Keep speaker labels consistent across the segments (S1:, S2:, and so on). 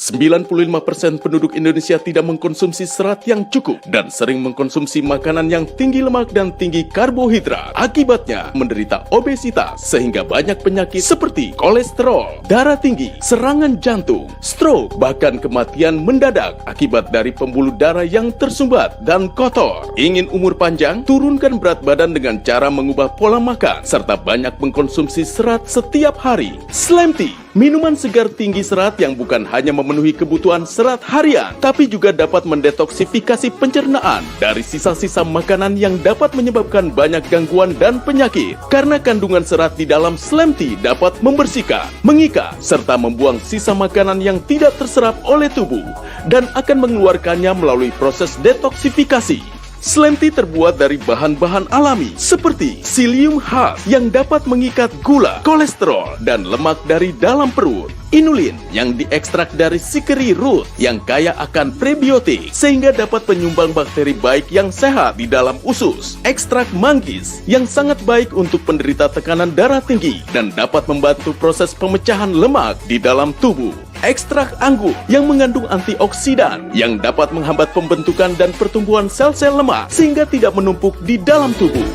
S1: 95% penduduk Indonesia tidak mengkonsumsi serat yang cukup dan sering mengkonsumsi makanan yang tinggi lemak dan tinggi karbohidrat. Akibatnya menderita obesitas sehingga banyak penyakit seperti kolesterol, darah tinggi, serangan jantung, stroke, bahkan kematian mendadak akibat dari pembuluh darah yang tersumbat dan kotor. Ingin umur panjang? Turunkan berat badan dengan cara mengubah pola makan serta banyak mengkonsumsi serat setiap hari. Slim Tea, minuman segar tinggi serat yang bukan hanya memenuhi kebutuhan serat harian, tapi juga dapat mendetoksifikasi pencernaan dari sisa-sisa makanan yang dapat menyebabkan banyak gangguan dan penyakit. Karena kandungan serat di dalam Slim Tea dapat membersihkan, mengikat, serta membuang sisa makanan yang tidak terserap oleh tubuh dan akan mengeluarkannya melalui proses detoksifikasi. Slim Tea terbuat dari bahan-bahan alami seperti psyllium khas yang dapat mengikat gula, kolesterol, dan lemak dari dalam perut. Inulin yang diekstrak dari chicory root yang kaya akan prebiotik sehingga dapat penyumbang bakteri baik yang sehat di dalam usus. Ekstrak manggis yang sangat baik untuk penderita tekanan darah tinggi dan dapat membantu proses pemecahan lemak di dalam tubuh. Ekstrak anggur yang mengandung antioksidan yang dapat menghambat pembentukan dan pertumbuhan sel-sel lemak sehingga tidak menumpuk di dalam tubuh.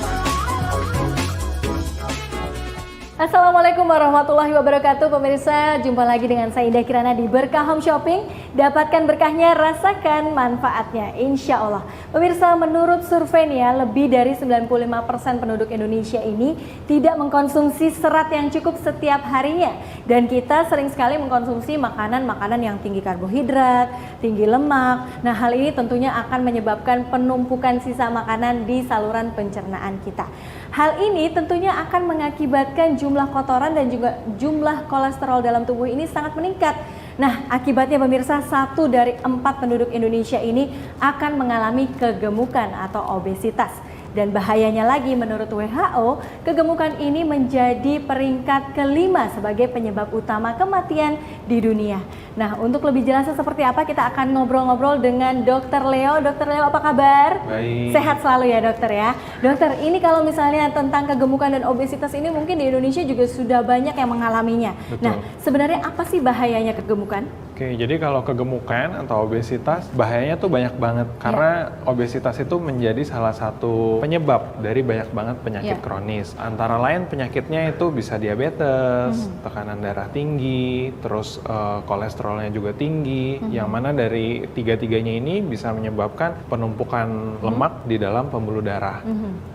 S2: Assalamualaikum warahmatullahi wabarakatuh. Pemirsa, jumpa lagi dengan saya Indah Kirana di Berkah Home Shopping. Dapatkan berkahnya, rasakan manfaatnya, insya Allah. Pemirsa, menurut survei nih ya, lebih dari 95% penduduk Indonesia ini tidak mengkonsumsi serat yang cukup setiap harinya. Dan kita sering sekali mengkonsumsi makanan-makanan yang tinggi karbohidrat, tinggi lemak. Nah, hal ini tentunya akan menyebabkan penumpukan sisa makanan di saluran pencernaan kita. Hal ini tentunya akan mengakibatkan jumlah kotoran dan juga jumlah kolesterol dalam tubuh ini sangat meningkat. Nah, akibatnya pemirsa, 1 dari 4 penduduk Indonesia ini akan mengalami kegemukan atau obesitas. Dan bahayanya lagi, menurut WHO, kegemukan ini menjadi peringkat kelima sebagai penyebab utama kematian di dunia. Nah, untuk lebih jelasnya seperti apa, kita akan ngobrol-ngobrol dengan Dr. Leo. Dr. Leo, apa kabar?
S3: Baik.
S2: Sehat selalu ya dokter ya. Dokter, ini kalau misalnya tentang kegemukan dan obesitas ini mungkin di Indonesia juga sudah banyak yang mengalaminya.
S3: Betul.
S2: Nah, sebenarnya apa sih bahayanya kegemukan?
S3: Oke, jadi kalau kegemukan atau obesitas, bahayanya tuh banyak banget. Karena obesitas itu menjadi salah satu penyebab dari banyak banget penyakit kronis. Antara lain penyakitnya itu bisa diabetes, tekanan darah tinggi, terus kolesterolnya juga tinggi, yang mana dari tiga-tiganya ini bisa menyebabkan penumpukan lemak di dalam pembuluh darah.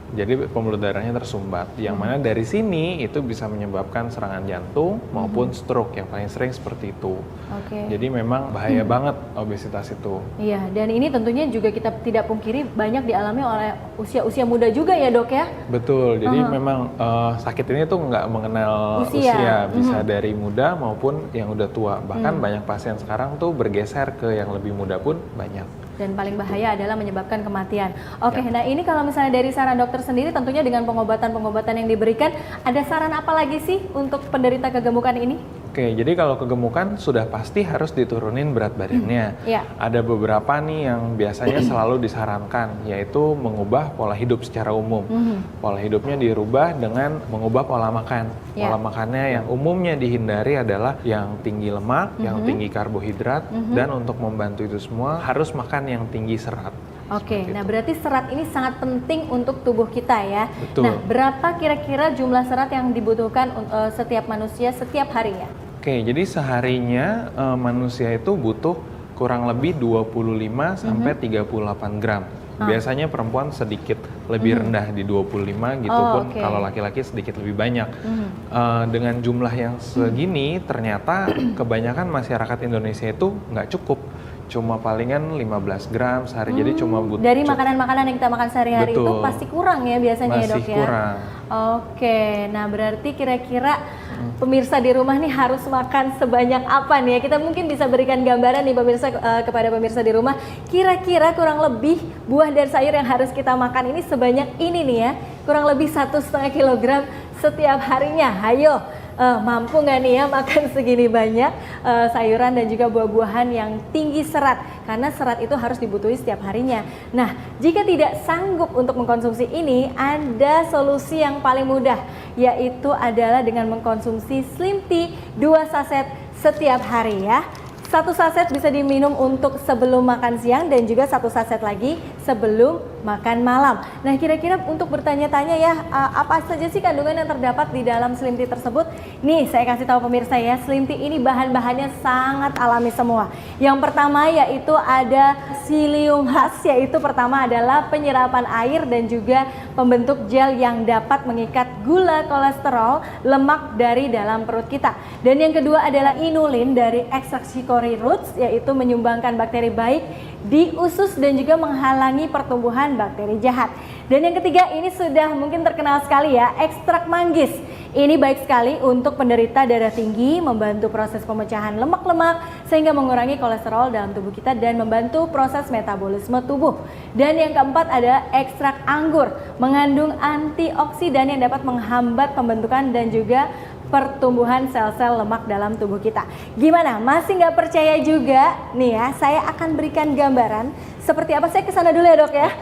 S3: Jadi pembuluh darahnya tersumbat, yang mana dari sini itu bisa menyebabkan serangan jantung maupun stroke yang paling sering seperti itu. Jadi memang bahaya banget obesitas itu.
S2: Iya, dan ini tentunya juga kita tidak pungkiri banyak dialami oleh usia-usia muda juga ya dok ya?
S3: Betul, jadi memang sakit ini tuh nggak mengenal usia, bisa dari muda maupun yang udah tua. Bahkan banyak pasien sekarang tuh bergeser ke yang lebih muda pun banyak.
S2: Dan paling bahaya adalah menyebabkan kematian. Oke, nah ini kalau misalnya dari saran dokter sendiri, tentunya dengan pengobatan-pengobatan yang diberikan, ada saran apa lagi sih untuk penderita kegemukan ini?
S3: Oke, jadi kalau kegemukan sudah pasti harus diturunin berat badannya. Ada beberapa nih yang biasanya selalu disarankan, yaitu mengubah pola hidup secara umum. Pola hidupnya dirubah dengan mengubah pola makan. Pola makannya yang umumnya dihindari adalah yang tinggi lemak, yang tinggi karbohidrat, dan untuk membantu itu semua harus makan yang tinggi serat.
S2: Oke, nah berarti serat ini sangat penting untuk tubuh kita ya.
S3: Betul.
S2: Nah, berapa kira-kira jumlah serat yang dibutuhkan setiap manusia setiap harinya?
S3: Oke, jadi seharinya manusia itu butuh kurang lebih 25 sampai 38 gram. Biasanya perempuan sedikit lebih rendah di 25 gitu pun kalau laki-laki sedikit lebih banyak. Dengan jumlah yang segini ternyata kebanyakan masyarakat Indonesia itu nggak cukup. Cuma palingan 15 gram sehari, jadi cuma butuh...
S2: Dari makanan-makanan yang kita makan sehari-hari itu pasti kurang ya biasanya ya dok ya?
S3: Masih kurang.
S2: Oke, nah berarti kira-kira pemirsa di rumah nih harus makan sebanyak apa nih ya? Kita mungkin bisa berikan gambaran nih pemirsa kepada pemirsa di rumah. Kira-kira kurang lebih buah dan sayur yang harus kita makan ini sebanyak ini nih ya? Kurang lebih 1,5 kilogram setiap harinya. Hayo! mampu nggak nih ya makan segini banyak sayuran dan juga buah-buahan yang tinggi serat. karena serat itu harus dibutuhi setiap harinya. Nah, jika tidak sanggup untuk mengkonsumsi ini, ada solusi yang paling mudah, yaitu adalah dengan mengkonsumsi Slim Tea 2 saset setiap hari ya. 1 saset bisa diminum untuk sebelum makan siang dan juga 1 saset lagi sebelum makan malam. Nah, kira-kira untuk bertanya-tanya ya, apa saja sih kandungan yang terdapat di dalam Slim Tea tersebut? Nih, saya kasih tahu pemirsa ya, Slim Tea ini bahan-bahannya sangat alami semua. Yang pertama yaitu ada psyllium khas, yaitu pertama adalah penyerapan air dan juga pembentuk gel yang dapat mengikat gula, kolesterol, lemak dari dalam perut kita. Dan yang kedua adalah inulin dari ekstrak chicory roots, yaitu menyumbangkan bakteri baik di usus dan juga menghalangi pertumbuhan bakteri jahat. Dan yang ketiga ini sudah mungkin terkenal sekali ya, ekstrak manggis. Ini baik sekali untuk penderita darah tinggi, membantu proses pemecahan lemak-lemak sehingga mengurangi kolesterol dalam tubuh kita dan membantu proses metabolisme tubuh. Dan yang keempat ada ekstrak anggur, mengandung antioksidan yang dapat menghambat pembentukan dan juga pertumbuhan sel-sel lemak dalam tubuh kita. Gimana? Masih nggak percaya juga? Nih ya, saya akan berikan gambaran seperti apa. Saya kesana dulu ya dok ya.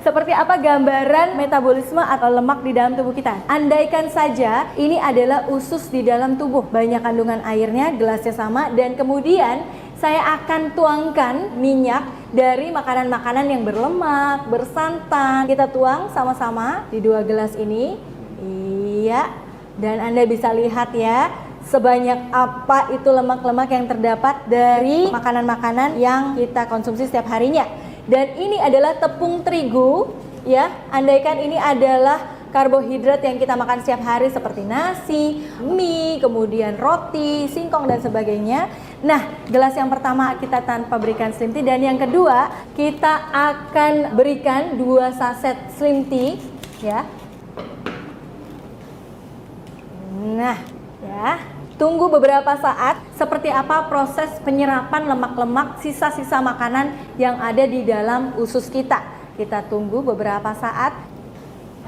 S2: Seperti apa gambaran metabolisme atau lemak di dalam tubuh kita. Andaikan saja ini adalah usus di dalam tubuh, banyak kandungan airnya, gelasnya sama, dan kemudian saya akan tuangkan minyak dari makanan-makanan yang berlemak, bersantan. Kita tuang sama-sama di 2 gelas ini. Iya. Dan Anda bisa lihat ya, sebanyak apa itu lemak-lemak yang terdapat dari makanan-makanan yang kita konsumsi setiap harinya. Dan ini adalah tepung terigu ya, andaikan ini adalah karbohidrat yang kita makan setiap hari seperti nasi, mie, kemudian roti, singkong dan sebagainya. Nah, gelas yang pertama kita tanpa berikan Slim Tea, dan yang kedua kita akan berikan 2 saset Slim Tea ya. Nah, ya, tunggu beberapa saat seperti apa proses penyerapan lemak-lemak sisa-sisa makanan yang ada di dalam usus kita. Kita tunggu beberapa saat.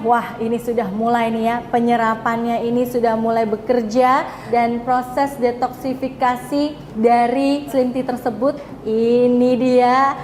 S2: Wah, ini sudah mulai nih ya, penyerapannya ini sudah mulai bekerja dan proses detoksifikasi dari Slim Tea tersebut ini dia.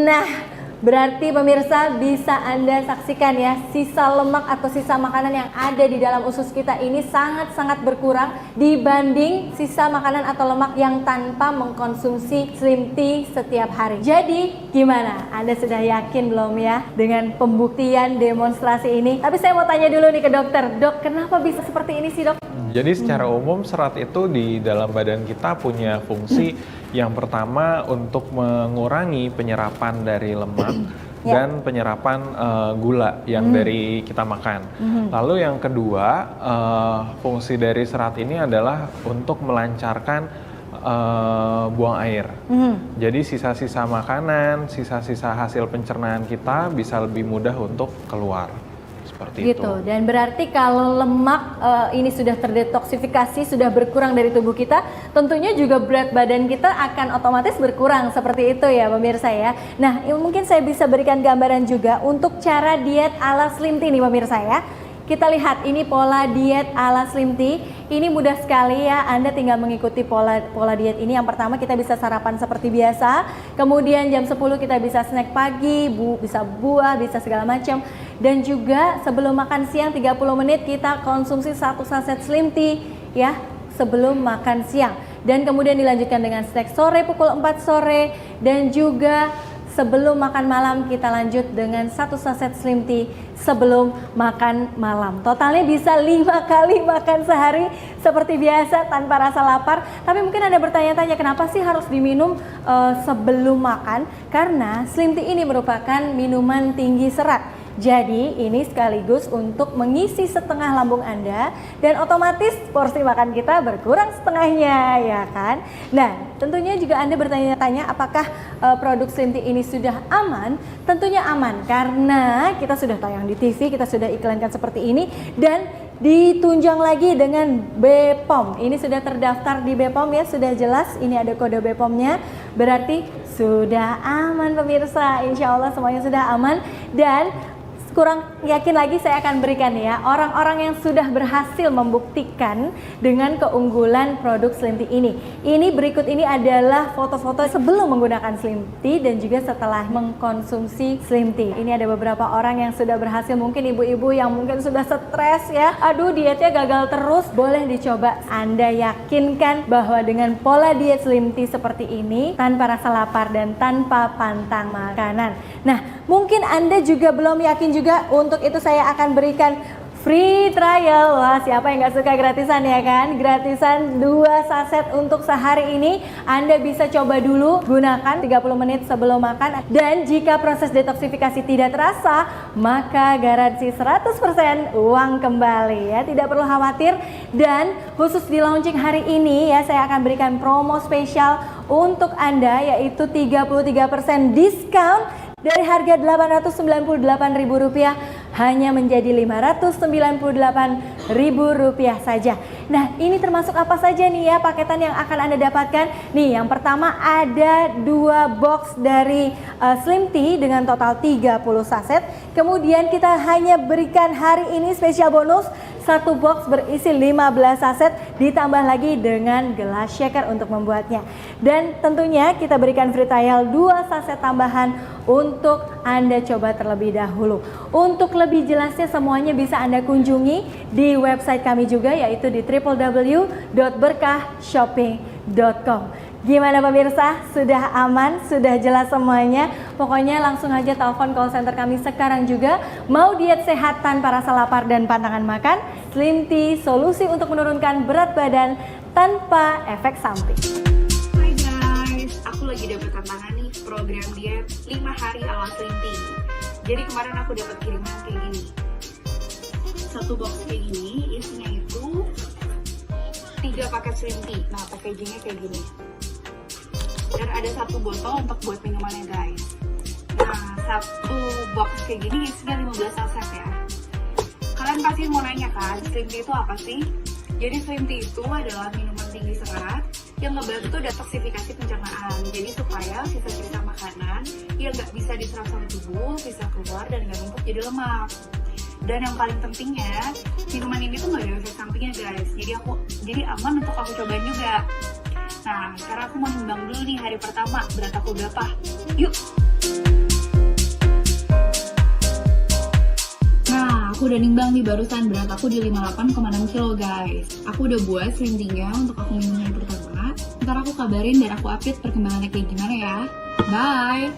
S2: Nah, berarti pemirsa bisa Anda saksikan ya, sisa lemak atau sisa makanan yang ada di dalam usus kita ini sangat-sangat berkurang dibanding sisa makanan atau lemak yang tanpa mengkonsumsi Slim Tea setiap hari. Jadi gimana? Anda sudah yakin belum ya dengan pembuktian demonstrasi ini? Tapi saya mau tanya dulu nih ke dokter. Dok, kenapa bisa seperti ini sih dok?
S3: Jadi secara umum serat itu di dalam badan kita punya fungsi yang pertama untuk mengurangi penyerapan dari lemak dan penyerapan gula yang dari kita makan. Lalu yang kedua, fungsi dari serat ini adalah untuk melancarkan buang air. Jadi sisa-sisa makanan, sisa-sisa hasil pencernaan kita bisa lebih mudah untuk keluar. Seperti
S2: gitu.
S3: itu.
S2: Dan berarti kalau lemak ini sudah terdetoksifikasi, sudah berkurang dari tubuh kita, tentunya juga berat badan kita akan otomatis berkurang seperti itu ya pemirsa ya. Nah, mungkin saya bisa berikan gambaran juga untuk cara diet ala Slim Tea nih pemirsa ya. Kita lihat ini pola diet ala Slim Tea. Ini mudah sekali ya, Anda tinggal mengikuti pola diet ini. Yang pertama kita bisa sarapan seperti biasa. Kemudian jam 10 kita bisa snack pagi, bisa buah, bisa segala macam. Dan juga sebelum makan siang 30 menit kita konsumsi 1 saset Slim Tea ya sebelum makan siang. Dan kemudian dilanjutkan dengan snack sore pukul 4 sore, dan juga sebelum makan malam kita lanjut dengan 1 saset Slim Tea sebelum makan malam. Totalnya bisa 5 kali makan sehari seperti biasa tanpa rasa lapar. Tapi mungkin Anda bertanya-tanya kenapa sih harus diminum sebelum makan? Karena Slim Tea ini merupakan minuman tinggi serat. Jadi ini sekaligus untuk mengisi setengah lambung Anda dan otomatis porsi makan kita berkurang setengahnya ya kan. Nah tentunya juga Anda bertanya-tanya apakah produk Slim Tea ini sudah aman? Tentunya aman karena kita sudah tayang di TV, kita sudah iklankan seperti ini dan ditunjang lagi dengan BPOM. Ini sudah terdaftar di BPOM ya, sudah jelas ini ada kode BPOM-nya. Berarti sudah aman pemirsa, insya Allah semuanya sudah aman. Dan kurang yakin lagi saya akan berikan ya orang-orang yang sudah berhasil membuktikan dengan keunggulan produk Slim Tea ini. Ini berikut ini adalah foto-foto sebelum menggunakan Slim Tea dan juga setelah mengkonsumsi Slim Tea. Ini ada beberapa orang yang sudah berhasil, mungkin ibu-ibu yang mungkin sudah stres ya, aduh dietnya gagal terus, boleh dicoba. Anda yakinkan bahwa dengan pola diet Slim Tea seperti ini tanpa rasa lapar dan tanpa pantang makanan. Nah, mungkin Anda juga belum yakin juga, untuk itu saya akan berikan free trial. Wah, siapa yang gak suka gratisan ya kan? Gratisan 2 saset untuk sehari ini. Anda bisa coba dulu, gunakan 30 menit sebelum makan. Dan jika proses detoksifikasi tidak terasa, maka garansi 100% uang kembali ya. Tidak perlu khawatir. Dan khusus di launching hari ini ya, saya akan berikan promo spesial untuk Anda, yaitu 33% diskon dari harga Rp898.000 hanya menjadi Rp598.000 saja. Nah, ini termasuk apa saja nih ya paketan yang akan Anda dapatkan? Nih, yang pertama ada 2 box dari Slim Tea dengan total 30 saset. Kemudian kita hanya berikan hari ini spesial bonus 1 box berisi 15 saset ditambah lagi dengan gelas shaker untuk membuatnya. Dan tentunya kita berikan free trial 2 saset tambahan untuk Anda coba terlebih dahulu. Untuk lebih jelasnya semuanya bisa Anda kunjungi di website kami juga, yaitu di www.berkahshopping.com. Gimana pemirsa? Sudah aman? Sudah jelas semuanya? Pokoknya langsung aja telepon call center kami sekarang juga. Mau diet sehat tanpa rasa lapar dan pantangan makan? Slim Tea, solusi untuk menurunkan berat badan tanpa efek samping.
S4: Hai guys, aku lagi dapet tantangan nih, program diet 5 hari ala Slim Tea. Jadi kemarin aku dapat kiriman kayak gini. 1 box kayak gini, isinya itu 3 paket Slim Tea. Nah, packagingnya kayak gini. Dan ada 1 botol untuk buat minumannya guys. Nah, 1 box kayak gini isinya 15 saset ya. Kalian pasti mau nanya kan, Slim Tea itu apa sih? Jadi Slim Tea itu adalah minuman tinggi serat yang ngebantu detoksifikasi pencernaan. Jadi supaya sisa-sisa makanan yang nggak bisa diserap sama tubuh bisa keluar dan nggak numpuk jadi lemak. Dan yang paling pentingnya, minuman ini tuh nggak ada efek sampingnya guys. Jadi aman untuk aku cobain juga. Nah, sekarang aku mau nimbang dulu nih hari pertama, berat aku berapa? Yuk! Nah, aku udah nimbang nih barusan, berat aku di 58,6 kilo guys. Aku udah buat Slim Tea-nya untuk aku minum hari pertama. Ntar aku kabarin dan aku update perkembangannya kayak gimana ya. Bye!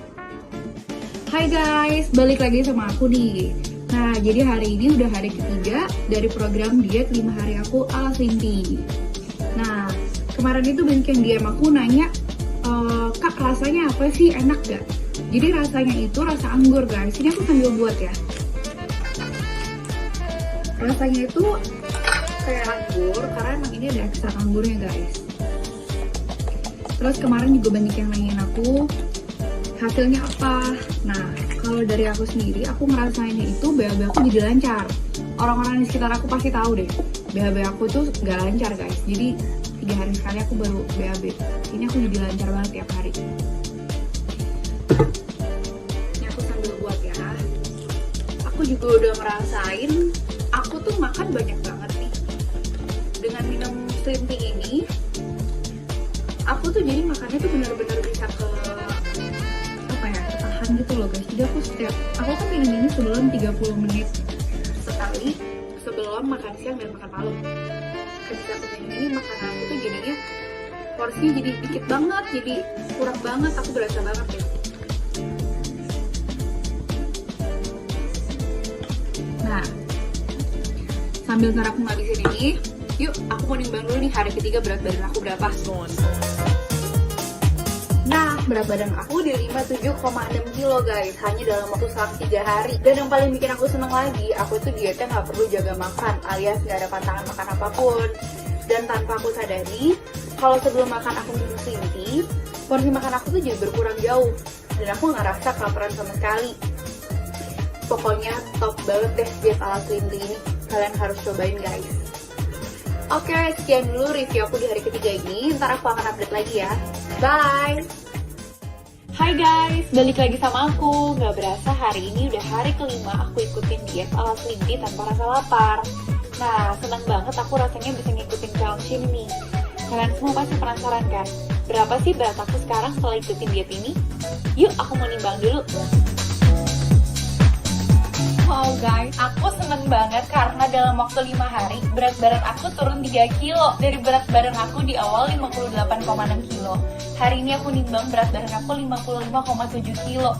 S4: Hai guys, balik lagi sama aku nih. Nah, jadi hari ini udah hari ketiga dari program diet 5 hari aku ala Slim Tea. Nah, kemarin itu banyak yang DM aku nanya, Kak rasanya apa sih, enak gak? Jadi rasanya itu rasa anggur guys. Ini aku sambil buat ya. Rasanya itu kayak anggur karena emang ini ada ekstrak anggurnya guys. Terus kemarin juga banyak yang nanyain aku hasilnya apa. Nah, kalau dari aku sendiri, aku ngerasainnya itu BAB aku jadi lancar. Orang-orang di sekitar aku pasti tahu deh, BAB aku tuh gak lancar guys. Jadi 3 hari sekali aku baru BAB. Ini aku jadi lancar banget tiap hari. Ini aku sambil buat ya. Aku juga udah ngerasain, aku tuh makan banyak banget nih. Dengan minum Slim Tea ini, aku tuh jadi makannya tuh bener-bener bisa ketahan gitu loh guys. Jadi aku kan minum ini sebelum 30 menit sekali sebelum makan siang dan makan malam. Ketika aku minum ini, makanan aku tuh jadinya porsinya jadi dikit banget, jadi kurang banget, aku berasa banget ya. Nah, sambil ntar aku ngabisin ini, yuk aku mau nimbang dulu nih hari ketiga berat badan aku berapa. Nah, berat badan aku di 57,6 kilo guys, hanya dalam waktu 3 hari. Dan yang paling bikin aku seneng lagi, aku tuh dietnya gak perlu jaga makan, alias gak ada pantangan makan apapun. Dan tanpa aku sadari, kalau sebelum makan aku minum Slim Tea, porsi makan aku tuh jadi berkurang jauh. Dan aku gak rasa kelaparan sama sekali. Pokoknya top banget deh diet ala Slim Tea ini, kalian harus cobain guys. Oke, sekian dulu review aku di hari ketiga ini, ntar aku akan update lagi ya. Bye! Hai guys, balik lagi sama aku. Gak berasa hari ini udah hari kelima aku ikutin diet ala Slim Tea tanpa rasa lapar. Nah, seneng banget aku rasanya bisa ngikutin challenge ini nih. Kalian semua pasti penasaran kan? Berapa sih berat aku sekarang setelah ikutin diet ini? Yuk, aku mau nimbang dulu. Wow guys, aku seneng banget karena dalam waktu 5 hari berat badan aku turun 3 kilo. Dari berat badan aku di awal 58,6 kilo. Hari ini aku nimbang berat badan aku 55,7 kilo.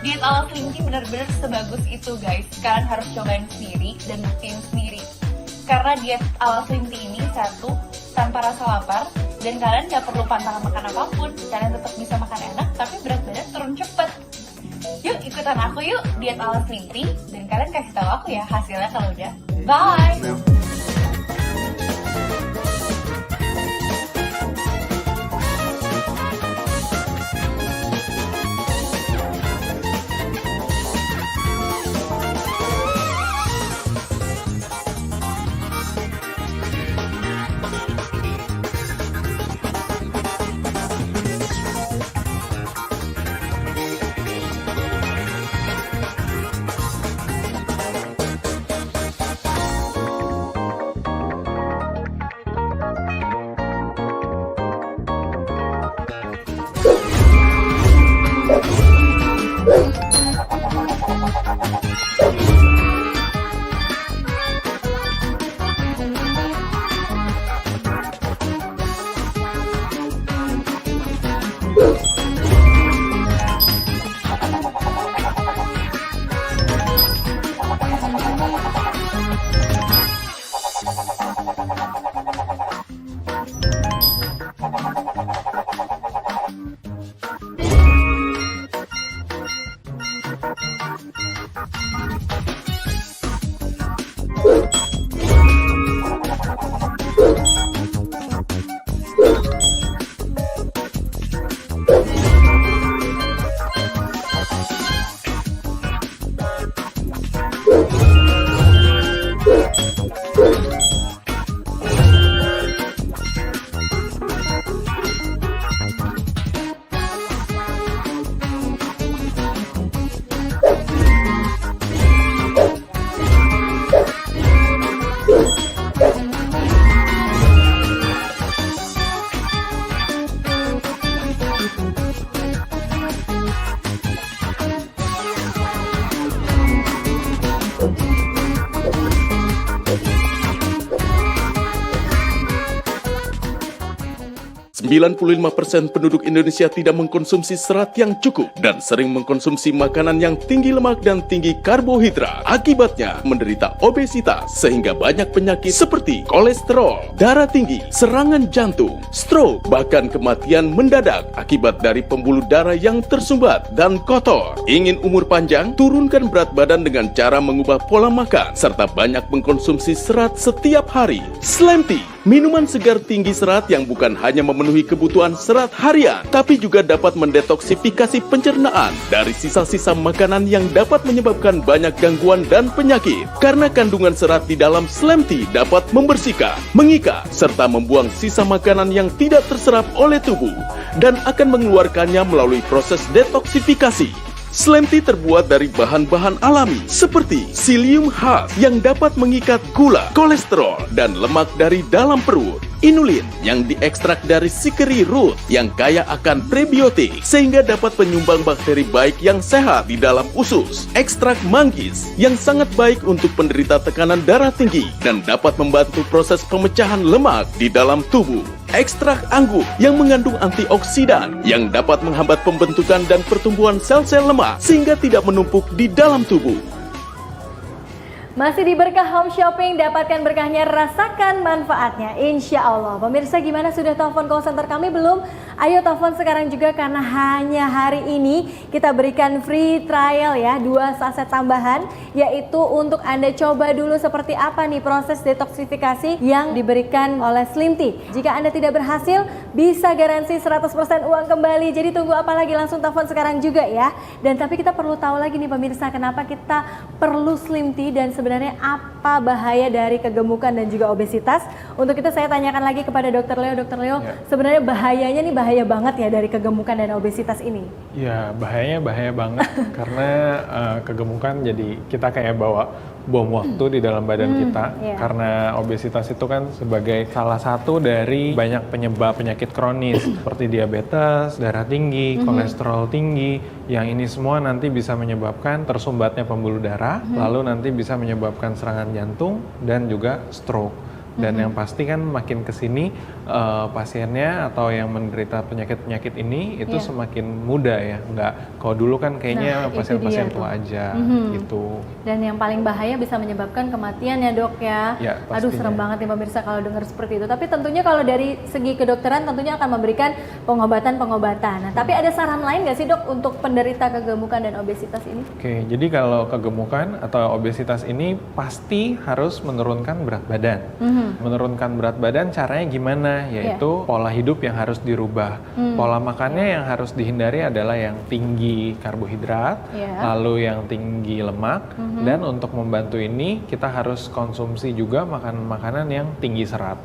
S4: Diet ala Slim Tea benar-benar sebagus itu guys. Kalian harus cobain sendiri dan buktiin sendiri. Karena diet ala Slim Tea ini satu, tanpa rasa lapar, dan kalian gak perlu pantang makan apapun. Kalian tetap bisa makan enak, tapi berat badan turun cepet. Yuk ikutan aku yuk diet ala Slim Tea, dan kalian kasih tahu aku ya hasilnya kalau udah. Bye!
S1: 95% penduduk Indonesia tidak mengkonsumsi serat yang cukup dan sering mengkonsumsi makanan yang tinggi lemak dan tinggi karbohidrat. Akibatnya menderita obesitas sehingga banyak penyakit seperti kolesterol, darah tinggi, serangan jantung, stroke, bahkan kematian mendadak akibat dari pembuluh darah yang tersumbat dan kotor. Ingin umur panjang? Turunkan berat badan dengan cara mengubah pola makan serta banyak mengkonsumsi serat setiap hari. Slim Tea, minuman segar tinggi serat yang bukan hanya memenuhi kebutuhan serat harian, tapi juga dapat mendetoksifikasi pencernaan dari sisa-sisa makanan yang dapat menyebabkan banyak gangguan dan penyakit. Karena kandungan serat di dalam Slim Tea dapat membersihkan, mengikat, serta membuang sisa makanan yang tidak terserap oleh tubuh dan akan mengeluarkannya melalui proses detoksifikasi. Slim Tea terbuat dari bahan-bahan alami seperti psyllium khas yang dapat mengikat gula, kolesterol, dan lemak dari dalam perut. Inulin yang diekstrak dari chicory root yang kaya akan prebiotik sehingga dapat penyumbang bakteri baik yang sehat di dalam usus. Ekstrak manggis yang sangat baik untuk penderita tekanan darah tinggi dan dapat membantu proses pemecahan lemak di dalam tubuh. Ekstrak anggur yang mengandung antioksidan yang dapat menghambat pembentukan dan pertumbuhan sel-sel lemak sehingga tidak menumpuk di dalam tubuh.
S2: Masih di Berkah Home Shopping, dapatkan berkahnya, rasakan manfaatnya, insya Allah. Pemirsa, gimana, sudah telepon call center kami belum? Ayo telepon sekarang juga karena hanya hari ini kita berikan free trial ya, 2 saset tambahan, yaitu untuk Anda coba dulu seperti apa nih proses detoksifikasi yang diberikan oleh Slim Tea. Jika Anda tidak berhasil, bisa garansi 100% uang kembali. Jadi tunggu apa lagi, langsung telepon sekarang juga ya. Dan tapi kita perlu tahu lagi nih pemirsa, kenapa kita perlu Slim Tea dan sebenarnya sebenarnya apa bahaya dari kegemukan dan juga obesitas. Untuk itu saya tanyakan lagi kepada Dokter Leo. Dokter Leo, sebenarnya bahayanya nih bahaya banget ya dari kegemukan dan obesitas ini.
S3: Ya, bahaya banget karena kegemukan jadi kita kayak bawa bom waktu di dalam badan kita karena obesitas itu kan sebagai salah satu dari banyak penyebab penyakit kronis seperti diabetes, darah tinggi, kolesterol tinggi, yang ini semua nanti bisa menyebabkan tersumbatnya pembuluh darah, lalu nanti bisa menyebabkan serangan jantung dan juga stroke. Dan yang pasti kan makin kesini pasiennya atau yang menderita penyakit-penyakit ini itu semakin muda ya, nggak kalau dulu kan kayaknya pasien-pasien tua aja gitu.
S2: Dan yang paling bahaya bisa menyebabkan kematian ya dok ya. Aduh serem banget nih pemirsa kalau dengar seperti itu. Tapi tentunya kalau dari segi kedokteran tentunya akan memberikan pengobatan-pengobatan. Nah tapi ada saran lain nggak sih dok untuk penderita kegemukan dan obesitas ini?
S3: Oke, jadi kalau kegemukan atau obesitas ini pasti harus menurunkan berat badan. Menurunkan berat badan caranya gimana? Yaitu pola hidup yang harus dirubah. Pola makannya yang harus dihindari adalah yang tinggi karbohidrat, lalu yang tinggi lemak, dan untuk membantu ini kita harus konsumsi juga makanan-makanan yang tinggi serat.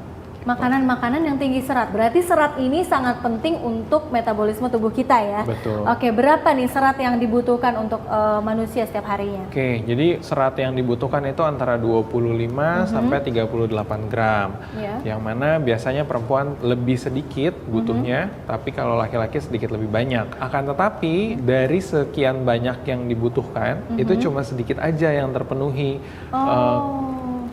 S2: Makanan-makanan yang tinggi serat, berarti serat ini sangat penting untuk metabolisme tubuh kita ya.
S3: Betul.
S2: Oke, berapa nih serat yang dibutuhkan untuk manusia setiap harinya?
S3: Oke, jadi serat yang dibutuhkan itu antara 25 sampai 38 gram. Yang mana biasanya perempuan lebih sedikit butuhnya, tapi kalau laki-laki sedikit lebih banyak. Akan tetapi dari sekian banyak yang dibutuhkan, itu cuma sedikit aja yang terpenuhi.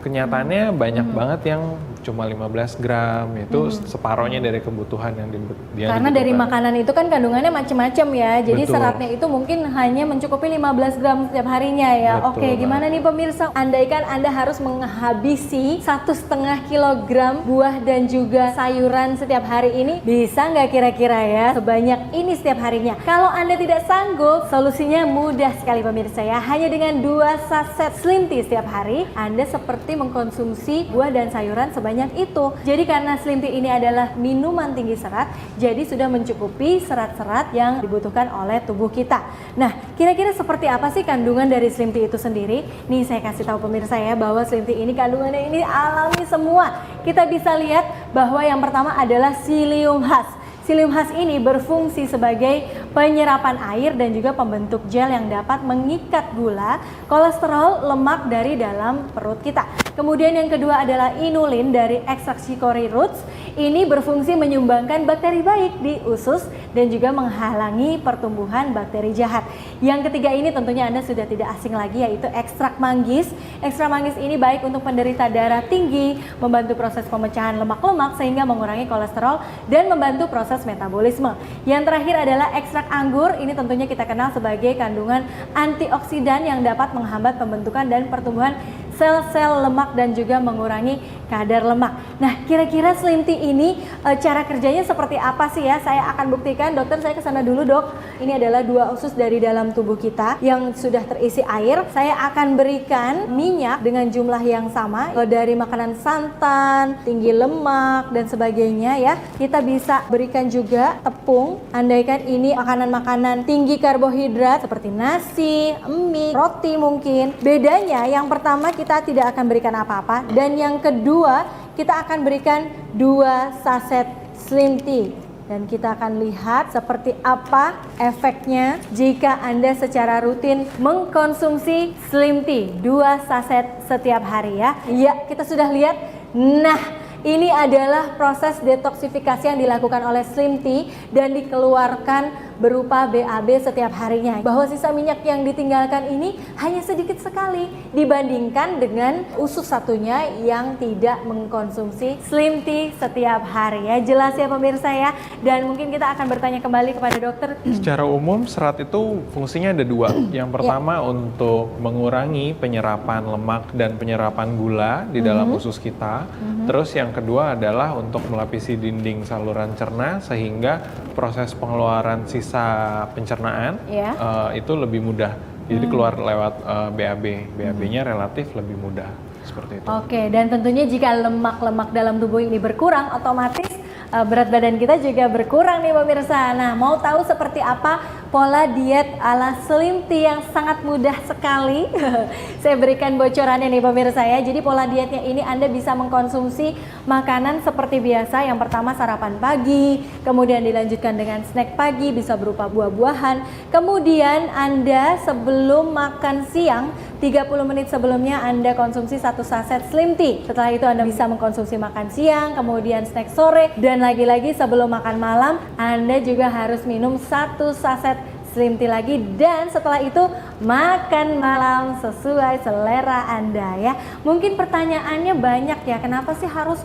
S3: Kenyataannya banyak banget yang cuma 15 gram, itu separohnya dari kebutuhan yang
S2: Karena dari makanan itu kan kandungannya macam-macam ya, jadi seratnya itu mungkin hanya mencukupi 15 gram setiap harinya ya. Oke, gimana nih pemirsa, andaikan Anda harus menghabisi 1,5 kilogram buah dan juga sayuran setiap hari ini, bisa nggak kira-kira ya sebanyak ini setiap harinya? Kalau Anda tidak sanggup, solusinya mudah sekali pemirsa ya, hanya dengan 2 saset Slim Tea setiap hari, Anda seperti mengkonsumsi buah dan sayuran sebanyak itu. Jadi karena Slim Tea ini adalah minuman tinggi serat, jadi sudah mencukupi serat-serat yang dibutuhkan oleh tubuh kita. Nah, kira-kira seperti apa sih kandungan dari Slim Tea itu sendiri? Nih saya kasih tahu pemirsa ya bahwa Slim Tea ini kandungannya ini alami semua. Kita bisa lihat bahwa yang pertama adalah psyllium husk. Psyllium husk ini berfungsi sebagai penyerapan air dan juga pembentuk gel yang dapat mengikat gula, kolesterol, lemak dari dalam perut kita. Kemudian yang kedua adalah inulin dari ekstrak chicory roots. Ini berfungsi menyumbangkan bakteri baik di usus dan juga menghalangi pertumbuhan bakteri jahat. Yang ketiga ini tentunya Anda sudah tidak asing lagi, yaitu ekstrak manggis. Ekstrak manggis ini baik untuk penderita darah tinggi, membantu proses pemecahan lemak-lemak sehingga mengurangi kolesterol dan membantu proses metabolisme. Yang terakhir adalah ekstrak anggur. Ini tentunya kita kenal sebagai kandungan antioksidan yang dapat menghambat pembentukan dan pertumbuhan sel-sel lemak dan juga mengurangi kadar lemak. Nah, kira-kira Slim Tea ini cara kerjanya seperti apa sih ya? Saya akan buktikan. Dokter, saya kesana dulu dok. Ini adalah 2 usus dari dalam tubuh kita yang sudah terisi air. Saya akan berikan minyak dengan jumlah yang sama dari makanan santan, tinggi lemak dan sebagainya ya. Kita bisa berikan juga tepung. Andaikan ini makanan-makanan tinggi karbohidrat seperti nasi, mie, roti mungkin. Bedanya yang pertama kita tidak akan berikan apa-apa, dan yang kedua kita akan berikan 2 saset Slim Tea. Dan kita akan lihat seperti apa efeknya jika Anda secara rutin mengkonsumsi Slim Tea 2 saset setiap hari ya. Ya, kita sudah lihat. Nah, ini adalah proses detoksifikasi yang dilakukan oleh Slim Tea dan dikeluarkan berupa BAB setiap harinya. Bahwa sisa minyak yang ditinggalkan ini hanya sedikit sekali dibandingkan dengan usus satunya yang tidak mengkonsumsi Slim Tea setiap hari ya. Jelas ya pemirsa ya. Dan mungkin kita akan bertanya kembali kepada dokter.
S3: Secara umum serat itu fungsinya ada 2. Yang pertama untuk mengurangi penyerapan lemak dan penyerapan gula di dalam usus kita. Terus yang kedua adalah untuk melapisi dinding saluran cerna sehingga proses pengeluaran sisa pencernaan itu lebih mudah. Jadi keluar lewat BAB. BAB-nya relatif lebih mudah. Seperti itu.
S2: Oke, dan tentunya jika lemak-lemak dalam tubuh ini berkurang, otomatis berat badan kita juga berkurang nih pemirsa. Nah, mau tahu seperti apa pola diet ala Slim Tea yang sangat mudah sekali. Saya berikan bocorannya nih pemirsa ya. Jadi pola dietnya ini Anda bisa mengkonsumsi makanan seperti biasa. Yang pertama sarapan pagi, kemudian dilanjutkan dengan snack pagi bisa berupa buah-buahan. Kemudian Anda sebelum makan siang 30 menit sebelumnya Anda konsumsi 1 saset Slim Tea. Setelah itu Anda bisa mengkonsumsi makan siang, kemudian snack sore, dan lagi-lagi sebelum makan malam Anda juga harus minum 1 saset Slim Tea lagi, dan setelah itu makan malam sesuai selera Anda ya. Mungkin pertanyaannya banyak ya, kenapa sih harus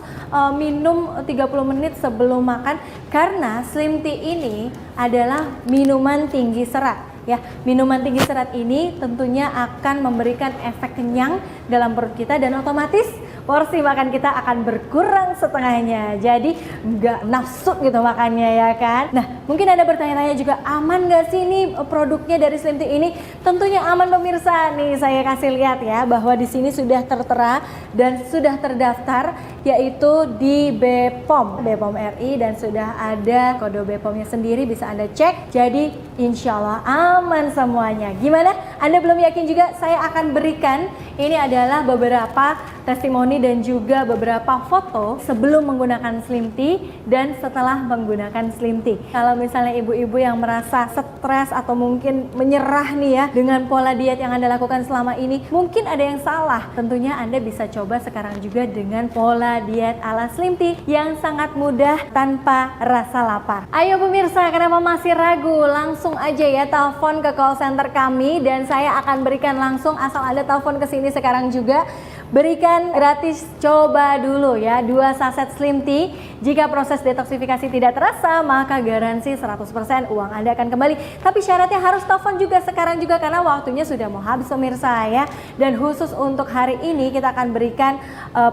S2: minum 30 menit sebelum makan? Karena Slim Tea ini adalah minuman tinggi serat. Ya, minuman tinggi serat ini tentunya akan memberikan efek kenyang dalam perut kita dan otomatis porsi makan kita akan berkurang setengahnya. Jadi nggak nafsu gitu makannya ya kan. Nah, mungkin Anda bertanya-tanya juga, aman nggak sih ini produknya dari Slim Tea ini? Tentunya aman pemirsa. Nih saya kasih lihat ya bahwa di sini sudah tertera dan sudah terdaftar yaitu di BPOM RI, dan sudah ada kode BPOM-nya sendiri, bisa Anda cek. Jadi insya Allah aman semuanya. Gimana? Anda belum yakin juga? Saya akan berikan ini adalah beberapa testimoni dan juga beberapa foto sebelum menggunakan Slim Tea dan setelah menggunakan Slim Tea. Kalau misalnya ibu-ibu yang merasa stres atau mungkin menyerah nih ya dengan pola diet yang Anda lakukan selama ini, mungkin ada yang salah. Tentunya Anda bisa coba sekarang juga dengan pola diet ala Slim Tea yang sangat mudah tanpa rasa lapar. Ayo pemirsa, kenapa masih ragu? Langsung aja ya telepon ke call center kami dan saya akan berikan langsung, asal Anda telepon ke sini sekarang juga. Berikan gratis coba dulu ya 2 saset Slim Tea. Jika proses detoksifikasi tidak terasa, maka garansi 100% uang Anda akan kembali. Tapi syaratnya harus telepon juga sekarang juga karena waktunya sudah mau habis pemirsa ya. Dan khusus untuk hari ini kita akan berikan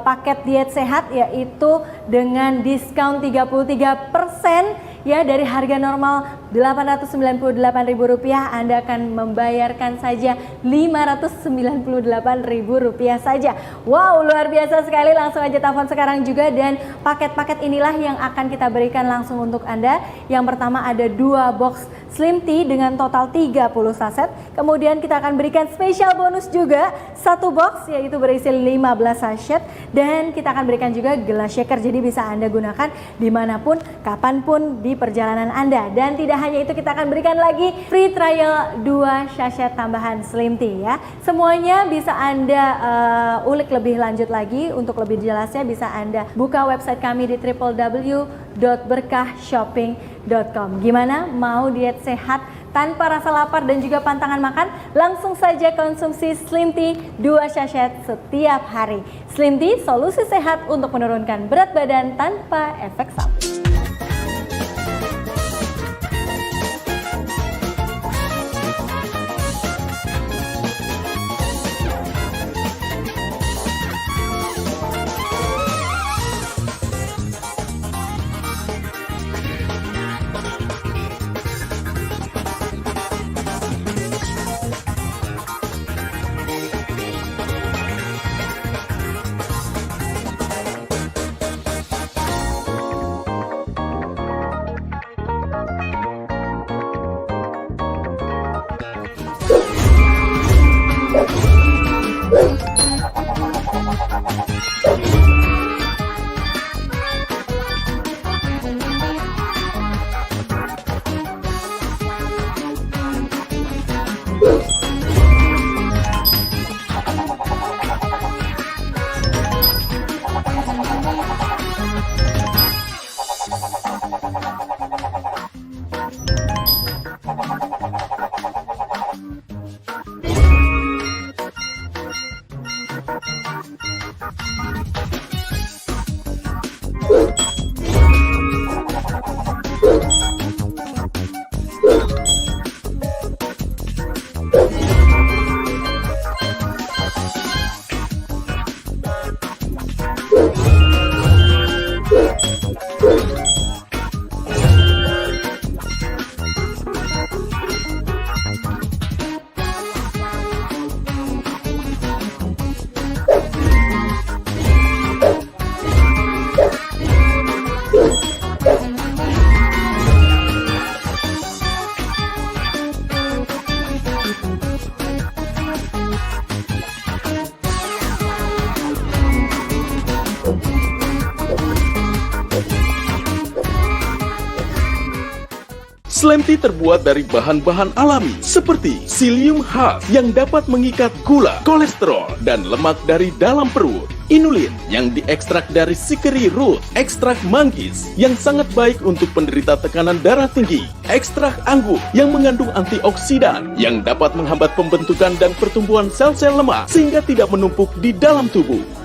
S2: paket diet sehat, yaitu dengan diskon 33% ya. Dari harga normal Rp898.000 Anda akan membayarkan saja Rp598.000 saja. Wow, luar biasa sekali. Langsung aja telepon sekarang juga dan paket-paket inilah yang akan kita berikan langsung untuk Anda. Yang pertama ada 2 box Slim Tea dengan total 30 saset. Kemudian kita akan berikan spesial bonus juga 1 box yaitu berisi 15 saset, dan kita akan berikan juga gelas shaker, jadi bisa Anda gunakan dimanapun, kapanpun di perjalanan Anda. Dan tidak hanya itu, kita akan berikan lagi free trial 2 sachet tambahan Slim Tea ya. Semuanya bisa Anda ulik lebih lanjut lagi. Untuk lebih jelasnya bisa Anda buka website kami di www.berkahshopping.com. Gimana? Mau diet sehat tanpa rasa lapar dan juga pantangan makan? Langsung saja konsumsi Slim Tea 2 sachet setiap hari. Slim Tea, solusi sehat untuk menurunkan berat badan tanpa efek samping.
S1: Slim Tea terbuat dari bahan-bahan alami seperti psyllium khas yang dapat mengikat gula, kolesterol, dan lemak dari dalam perut. Inulin yang diekstrak dari Chicory root, ekstrak manggis yang sangat baik untuk penderita tekanan darah tinggi, ekstrak anggur yang mengandung antioksidan yang dapat menghambat pembentukan dan pertumbuhan sel-sel lemak sehingga tidak menumpuk di dalam tubuh.